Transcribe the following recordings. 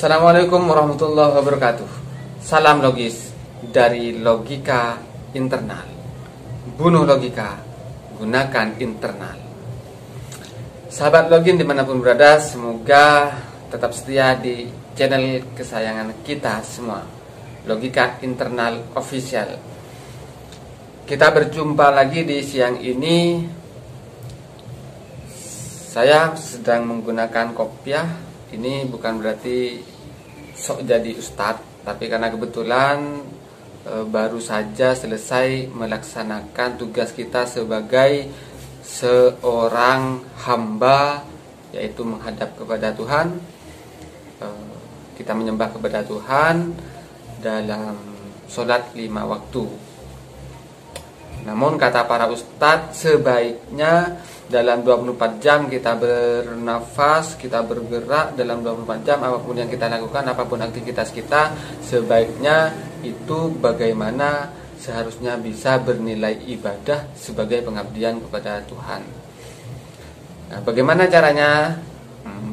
Assalamualaikum warahmatullahi wabarakatuh. Salam logis dari logika internal. Bunuh logika, gunakan internal. Sahabat login dimanapun berada, semoga tetap setia di channel kesayangan kita semua, Logika Internal Official. Kita berjumpa lagi di siang ini. Saya sedang menggunakan kopiah. Ini bukan berarti sok jadi ustadz, tapi karena kebetulan baru saja selesai melaksanakan tugas kita sebagai seorang hamba, yaitu menghadap kepada Tuhan. Kita menyembah kepada Tuhan dalam sholat 5 waktu. Namun kata para ustadz, sebaiknya dalam 24 jam kita bernafas, kita bergerak. Dalam 24 jam apapun yang kita lakukan, apapun aktivitas kita, sebaiknya itu bagaimana seharusnya bisa bernilai ibadah sebagai pengabdian kepada Tuhan. Nah, bagaimana caranya?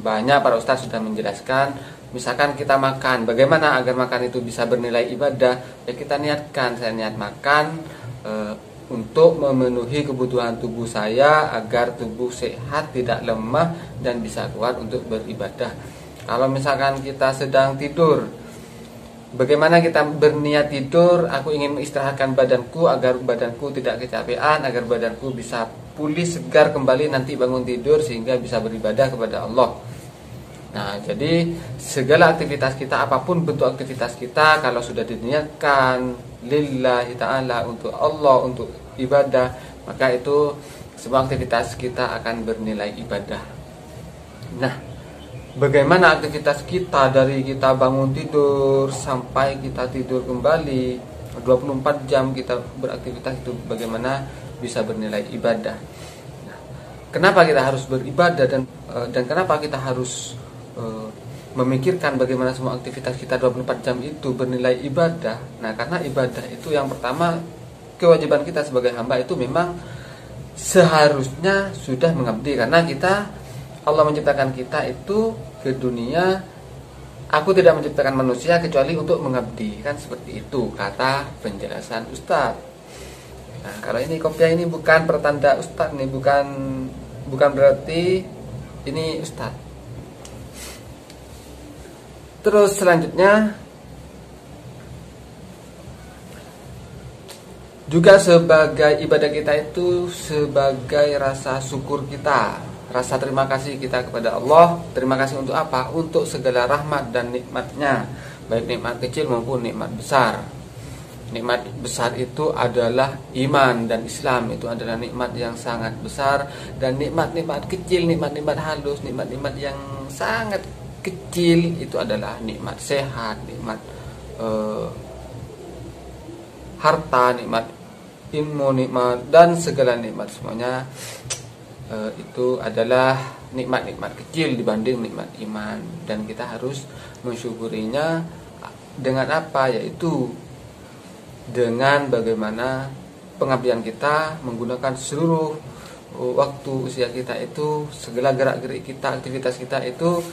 Banyak para ustadz sudah menjelaskan. Misalkan kita makan, bagaimana agar makan itu bisa bernilai ibadah? Ya kita niatkan, saya niat makan untuk memenuhi kebutuhan tubuh saya agar tubuh sehat, tidak lemah, dan bisa kuat untuk beribadah. Kalau misalkan kita sedang tidur, bagaimana kita berniat tidur? Aku ingin mengistirahatkan badanku agar badanku tidak kecapean, agar badanku bisa pulih segar kembali nanti bangun tidur sehingga bisa beribadah kepada Allah. Nah, jadi segala aktivitas kita, apapun bentuk aktivitas kita, kalau sudah diniatkan lillahi ta'ala, untuk Allah, untuk ibadah, maka itu semua aktivitas kita akan bernilai ibadah. Nah, bagaimana aktivitas kita dari kita bangun tidur sampai kita tidur kembali, 24 jam kita beraktivitas, itu bagaimana bisa bernilai ibadah. Nah, kenapa kita harus beribadah dan kenapa kita harus memikirkan bagaimana semua aktivitas kita 24 jam itu bernilai ibadah? Nah, karena ibadah itu yang pertama, kewajiban kita sebagai hamba itu memang seharusnya sudah mengabdi, karena Allah menciptakan kita itu ke dunia. Aku tidak menciptakan manusia kecuali untuk mengabdi, kan seperti itu kata penjelasan Ustadz. Nah, kalau ini kopiah ini bukan pertanda Ustadz nih, bukan berarti ini Ustadz. Terus selanjutnya juga sebagai ibadah kita itu sebagai rasa syukur kita, rasa terima kasih kita kepada Allah. Terima kasih untuk apa? Untuk segala rahmat dan nikmatnya, baik nikmat kecil maupun nikmat besar. Nikmat besar itu adalah iman dan Islam, itu adalah nikmat yang sangat besar. Dan nikmat-nikmat kecil, nikmat-nikmat halus, nikmat-nikmat yang sangat kecil itu adalah nikmat sehat, nikmat harta, nikmat ilmu, nikmat dan segala nikmat semuanya itu adalah nikmat-nikmat kecil dibanding nikmat iman. Dan kita harus mensyukurinya dengan apa? Yaitu dengan bagaimana pengabdian kita menggunakan seluruh waktu usia kita itu, segala gerak-gerik kita, aktivitas kita itu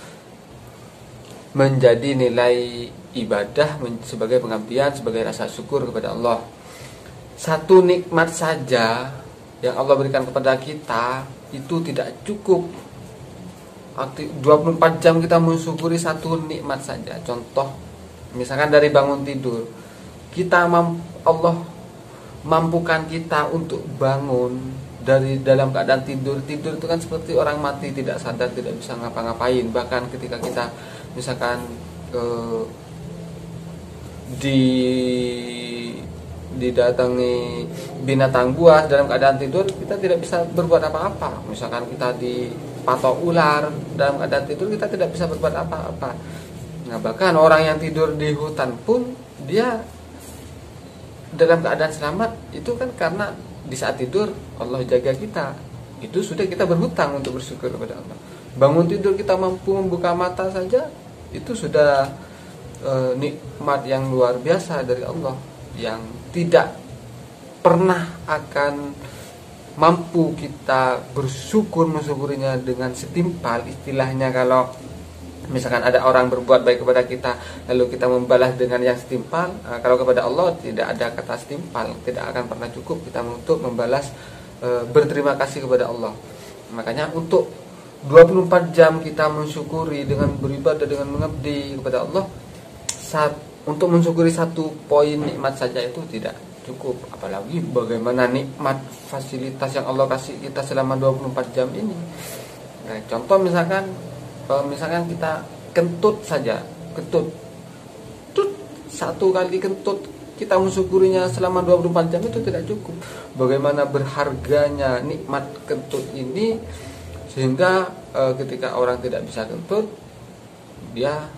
menjadi nilai ibadah sebagai pengabdian, sebagai rasa syukur kepada Allah. Satu nikmat saja yang Allah berikan kepada kita itu tidak cukup. 24 jam kita mensyukuri satu nikmat saja. Contoh, misalkan dari bangun tidur, Allah mampukan kita untuk bangun dari dalam keadaan tidur. Tidur itu kan seperti orang mati, tidak sadar, tidak bisa ngapa-ngapain. Bahkan ketika kita misalkan didatangi binatang buas dalam keadaan tidur, kita tidak bisa berbuat apa-apa. Misalkan kita dipatok ular dalam keadaan tidur, kita tidak bisa berbuat apa-apa. Nah, bahkan orang yang tidur di hutan pun dia dalam keadaan selamat, itu kan karena di saat tidur Allah jaga kita. Itu sudah kita berhutang untuk bersyukur kepada Allah. Bangun tidur kita mampu membuka mata saja, itu sudah nikmat yang luar biasa dari Allah, yang tidak pernah akan mampu kita mensyukurinya dengan setimpal. Istilahnya kalau Misalkan ada orang berbuat baik kepada kita, lalu kita membalas dengan yang setimpal. Kalau kepada Allah tidak ada kata setimpal, tidak akan pernah cukup kita untuk membalas berterima kasih kepada Allah. Makanya untuk 24 jam kita mensyukuri dengan beribadah, dengan mengabdi kepada Allah, untuk mensyukuri satu poin nikmat saja itu tidak cukup. Apalagi bagaimana nikmat fasilitas yang Allah kasih kita selama 24 jam ini. Nah, contoh misalkan kita kentut saja, satu kali kentut kita mensyukurinya selama 24 jam itu tidak cukup. Bagaimana berharganya nikmat kentut ini, sehingga ketika orang tidak bisa kentut, dia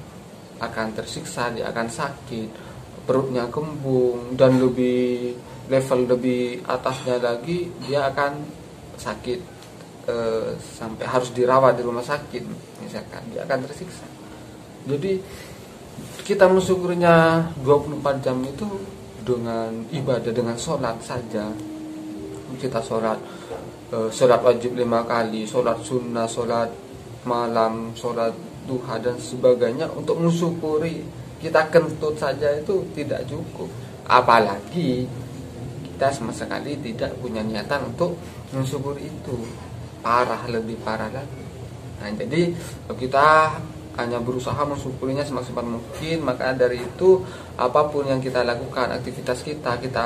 akan tersiksa, dia akan sakit, perutnya kembung, dan level lebih atasnya lagi dia akan sakit sampai harus dirawat di rumah sakit, misalkan dia akan tersiksa. Jadi kita mensyukurinya 24 jam itu dengan ibadah, dengan sholat saja. Kita sholat wajib 5 kali, sholat sunnah, sholat malam, sholat duha dan sebagainya. Untuk mensyukuri kita kentut saja itu tidak cukup, apalagi kita sama sekali tidak punya niatan untuk mensyukuri itu. Lebih parah lagi. Nah, jadi kita hanya berusaha mensyukurinya semaksimal mungkin. Maka dari itu, apapun yang kita lakukan, aktivitas kita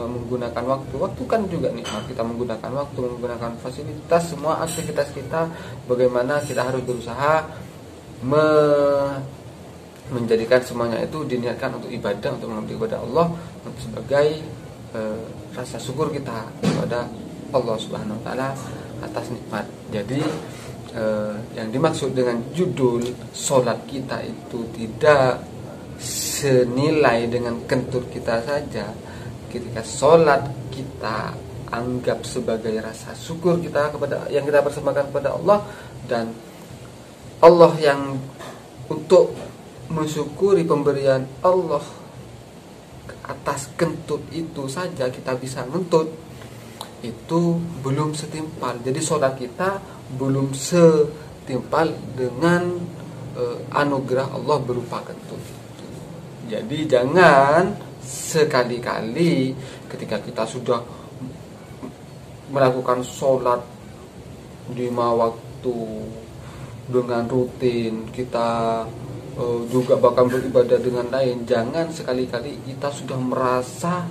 menggunakan waktu kan juga nikmat. Kita menggunakan waktu, menggunakan fasilitas, semua aktivitas kita, bagaimana kita harus berusaha menjadikan semuanya itu diniatkan untuk ibadah, untuk mengabdi kepada Allah, sebagai rasa syukur kita kepada Allah Subhanahu wa taala atas nikmat. Jadi yang dimaksud dengan judul sholat kita itu tidak senilai dengan kentut kita saja. Ketika sholat kita anggap sebagai rasa syukur kita kepada yang kita persembahkan kepada Allah, dan Allah yang untuk mensyukuri pemberian Allah atas kentut itu saja kita bisa ngentut, itu belum setimpal. Jadi sholat kita belum setimpal dengan anugerah Allah berupa kentut. Jadi jangan sekali-kali ketika kita sudah melakukan sholat 5 waktu dengan rutin, kita juga bahkan beribadah dengan lain, jangan sekali-kali kita sudah merasa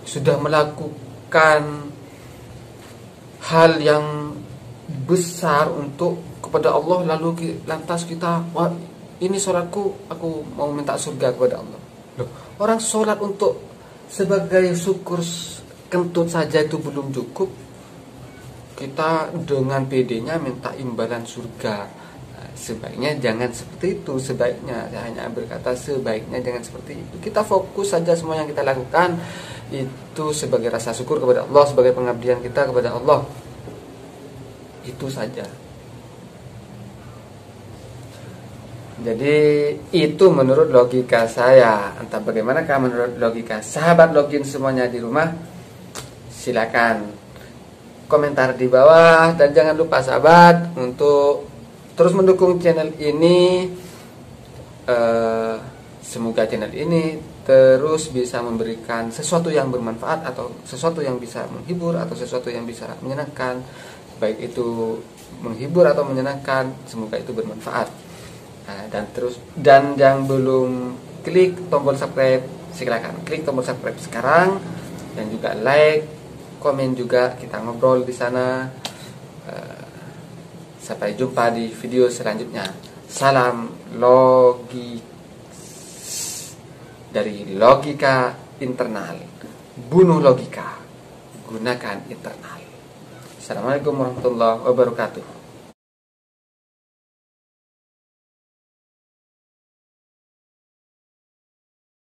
sudah melakukan hal yang besar untuk kepada Allah, lalu lantas kita, wah ini sholatku, aku mau minta surga kepada Allah. Loh, orang sholat untuk sebagai syukur kentut saja itu belum cukup, kita dengan PD-nya minta imbalan surga. Sebaiknya jangan seperti itu. Sebaiknya, saya hanya berkata sebaiknya jangan seperti itu. Kita fokus saja semua yang kita lakukan itu sebagai rasa syukur kepada Allah, sebagai pengabdian kita kepada Allah. Itu saja. Jadi itu menurut logika saya. Entah bagaimanakah menurut logika sahabat login semuanya di rumah? Silakan komentar di bawah, dan jangan lupa sahabat untuk terus mendukung channel ini. Semoga channel ini terus bisa memberikan sesuatu yang bermanfaat, atau sesuatu yang bisa menghibur, atau sesuatu yang bisa menyenangkan. Baik itu menghibur atau menyenangkan, semoga itu bermanfaat. Dan yang belum klik tombol subscribe, silakan klik tombol subscribe sekarang, dan juga like, komen juga, kita ngobrol di sana. Sampai jumpa di video selanjutnya. Salam dari logika internal. Bunuh logika, gunakan internal. Assalamualaikum warahmatullahi wabarakatuh.